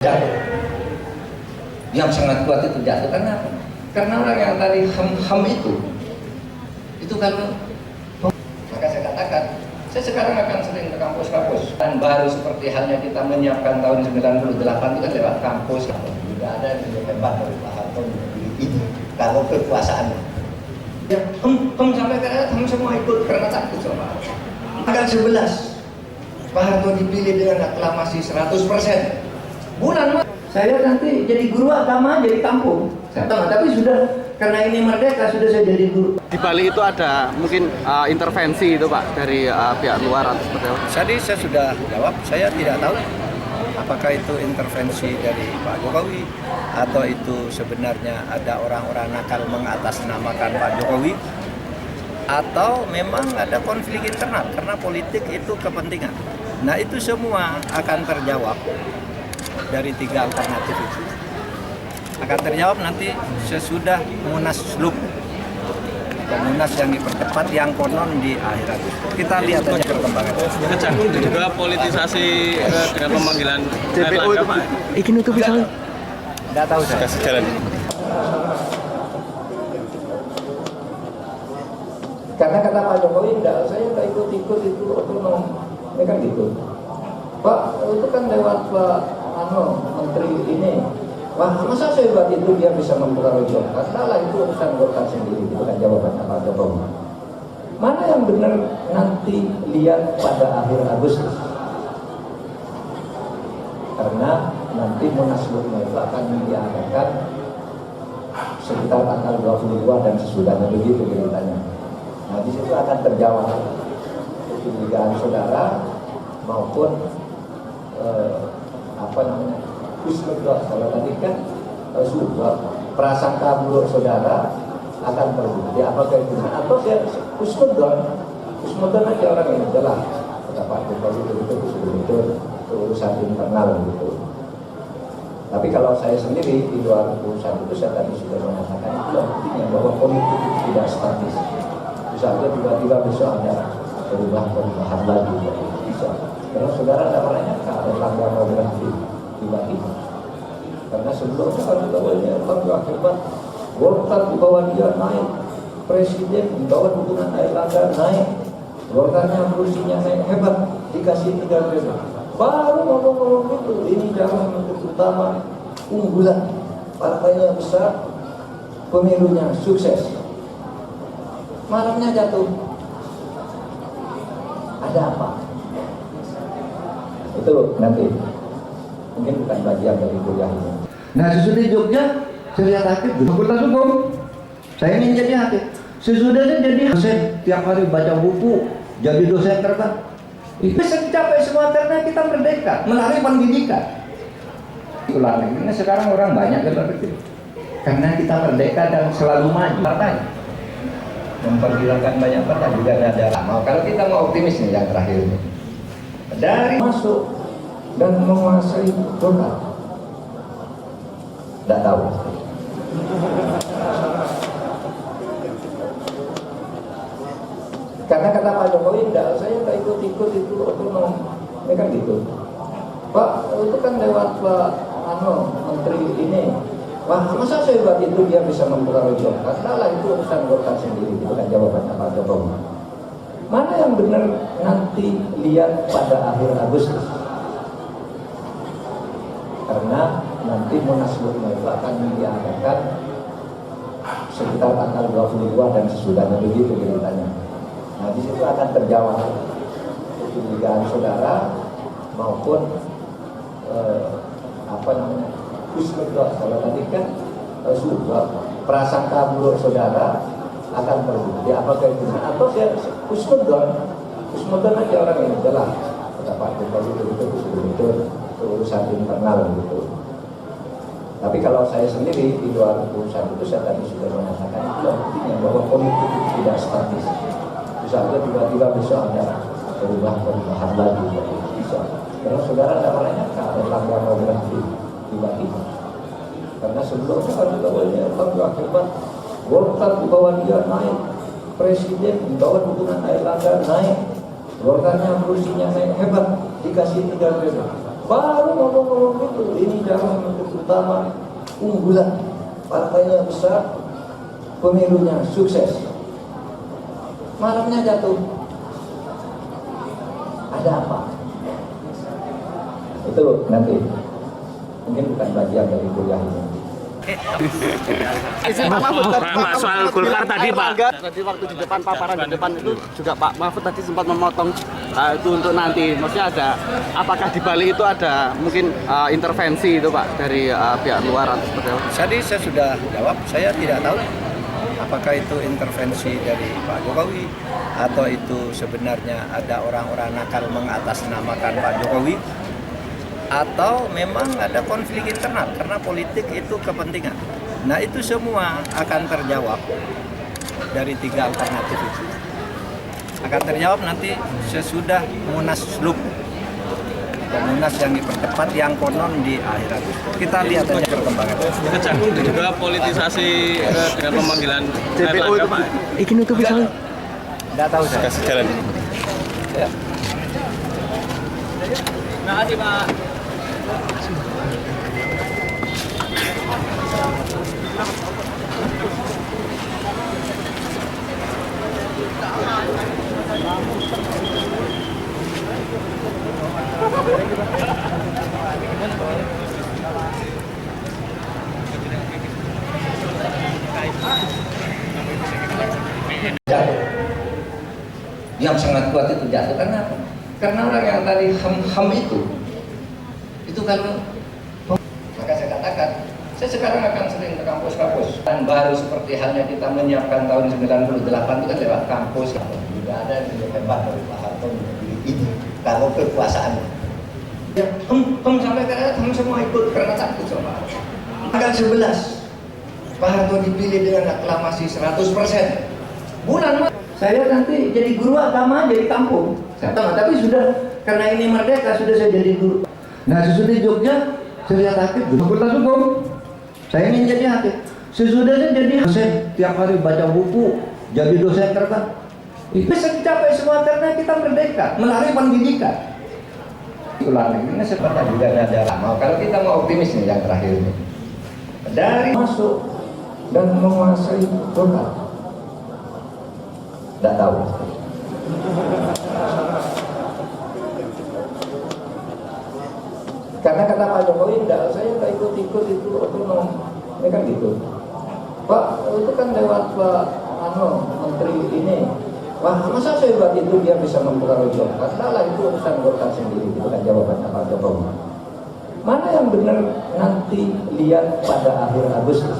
jatuh. Yang sangat kuat itu jatuh. Karena apa? Karena orang yang tadi ham itu kalau maka saya katakan, saya sekarang akan sering ke kampus-kampus. Dan baru seperti halnya kita menyiapkan tahun 98 itu kan lewat kampus. Tidak ada yang lebih hebat dari Pak Harto ini kalau kekuasaan. Ya, sampai karena semua ikut karena takut sama. Tanggal 11 Pak Harto dipilih dengan aklamasi 100%. Bulan saya nanti jadi guru agama jadi kampung. Tapi sudah karena ini merdeka sudah saya jadi guru. Di Bali itu ada mungkin intervensi itu Pak dari pihak luar atau seperti apa? Tadi saya sudah jawab, saya tidak tahu apakah itu intervensi dari Pak Jokowi atau itu sebenarnya ada orang-orang nakal mengatasnamakan Pak Jokowi atau memang ada konflik internal karena politik itu kepentingan. Nah itu semua akan terjawab dari tiga alternatif itu. Akan terjawab nanti sesudah Munaslup dan Munas yang dipercepat yang konon di akhir Agustus. Kita lihat aja perkembangan. Kejagung juga politisasi dengan pemanggilan CPO itu Ikin itu bisa tidak tahu saya. kasih jalan. Karena kata Pak Jokowi, enggak, saya nggak ikut-ikut itu otonom. Ini kan gitu. Pak, itu kan lewat Pak Menteri ini. Wah, masa saya buat itu dia bisa mempengaruhi Golkar? Salah, itu urusan Golkar sendiri. Itu kan jawabannya Pak Jokowi. Mana yang benar nanti lihat pada akhir Agustus? Karena nanti Munaslupnya itu akan diadakan sekitar tanggal 22 dan sesudahnya begitu beritanya. Nah di situ akan terjawab kecurigaan saudara maupun husnudon. Kalau tadi kan prasangka buruk saudara akan terbukti apakah itu atau husnudon aja orang yang jelas kata Pak Jokowi itu urusan internal gitu. Tapi kalau saya sendiri di luar urusan itu saya tadi sudah mengatakan itu artinya bahwa politik tidak statis. Misalnya tiba-tiba besok ada perubahan lagi bisa. Karena saudara tidak pernah nyangka ada pelanggaran mau berhenti tiba-tiba. Karena sebelumnya kan kita banyak bangga hebat. Golkar di bawah dia naik, presiden di bawah dukungan Airlangga naik, Golkarnya kursinya naik hebat, dikasih 3 periode. Baru ngomong-ngomong itu, ini jangan untuk utama unggulan, partainya besar, pemilunya sukses. Malamnya jatuh. Ada apa? Itu nanti mungkin bukan bagian dari kuliah ini. Nah sesudah Jogja saya lihat hakim fakultas hukum, saya ingin jadi hakim. Sesudahnya jadi dosen, tiap hari baca buku, jadi dosen terbang. Bisa dicapai semua karena kita merdeka melalui pendidikan. Luar negeri sekarang orang banyak ke luar negeri karena kita merdeka dan selalu maju partai. Mempergilangkan banyak partai juga ada lama. Kalau kita mau optimis nih yang terakhir ini, dari masuk dan menguasai Golkar, tidak tahu. Karena kata Pak Jokowi, enggak, saya nggak ikut-ikut itu otonom. Ini kan gitu. Pak, itu kan lewat Pak Menteri ini. Wah, masa saya buat itu dia bisa mempengaruhi Golkar? Salah, itu urusan Golkar sendiri. Itu kan jawabannya Pak Jokowi. Mana yang benar nanti lihat pada akhir Agustus? Karena nanti Munaslupnya itu akan diadakan sekitar tanggal 22 dan sesudahnya begitu beritanya. Nah di situ akan terjawab kecurigaan saudara maupun husnudon. Kalau tadi kan prasangka buruk saudara akan terbukti apakah itu atau husnudon aja orang yang jelas kata Pak Jokowi itu urusan internal gitu. Tapi kalau saya sendiri di luar urusan itu saya tadi sudah mengatakan itu artinya bahwa politik tidak statis. Misalnya tiba-tiba besok ada perubahan lagi bisa. Karena saudara tidak pernah nyangka ada pelanggaran mau berhenti tiba-tiba. Karena sebelumnya kan kita banyak bangga hebat. Golkar di bawah dia naik, presiden di bawah dukungan Airlangga naik, Golkarnya kursinya naik hebat, dikasih 3 periode. baru ngomong-ngomong gitu, ini jangan utama unggulan, partainya besar, pemilunya sukses. Malamnya jatuh. Ada apa? Itu nanti mungkin bukan bagian dari kuliah ini. Izin Pak Mahfud Pak, soal Golkar tadi, Pak. Tadi waktu di depan paparan di depan itu juga Pak Mahfud tadi sempat memotong itu untuk nanti. Maksudnya ada apakah di balik itu ada mungkin intervensi itu Pak dari pihak luar atau seperti apa? Tadi saya sudah jawab, saya tidak tahu apakah itu intervensi dari Pak Jokowi atau itu sebenarnya ada orang-orang nakal mengatasnamakan Pak Jokowi atau memang ada konflik internal karena politik itu kepentingan. Nah itu semua akan terjawab dari 3 alternatif itu. Akan terjawab nanti sesudah Munaslup dan Munas yang dipercepat yang konon di akhir Agustus. Kita lihat aja perkembangan. Kejang juga politisasi dengan pemanggilan JPO itu ini untuk bisa Tidak tahu saya. kasih jalan. Ya. Terima kasih Pak. Jatuh. Yang sangat kuat itu jatuh karena apa? Karena orang yang tadi ham itu kalau maka saya katakan saya sekarang akan sering ke kampus-kampus dan baru seperti halnya kita menyiapkan tahun 98 itu kan lewat kampus. Tidak ada yang lebih hebat dari Pak Harto ini kalau kekuasaan. Ya, sampai sekarang semua ikut karena takut sama Pak Harto. Tanggal 11 Pak Harto dipilih dengan aklamasi 100%. Bulan saya nanti jadi guru agama jadi kampung. Saya tahu, tapi sudah karena ini merdeka sudah saya jadi guru. Nah sesudah Jogja saya lihat hakim fakultas hukum. Saya ingin jadi hakim. Sesudahnya jadi dosen tiap hari baca buku jadi dosen terbang. Bisa dicapai semua karena kita merdeka melalui pendidikan. Ulang ini seperti juga ada lama. Kalau kita mau optimis nih yang terakhir ini dari masuk dan menguasai Golkar. Tidak tahu. Karena kata Pak Jokowi, enggak, saya nggak ikut-ikut itu otonom. Ini kan gitu. Pak, itu kan lewat Pak Menteri ini. Wah, masa saya buat itu dia bisa mempengaruhi Golkar? Salah, itu urusan Golkar sendiri. Itu kan jawabannya Pak Jokowi. Mana yang benar nanti lihat pada akhir Agustus.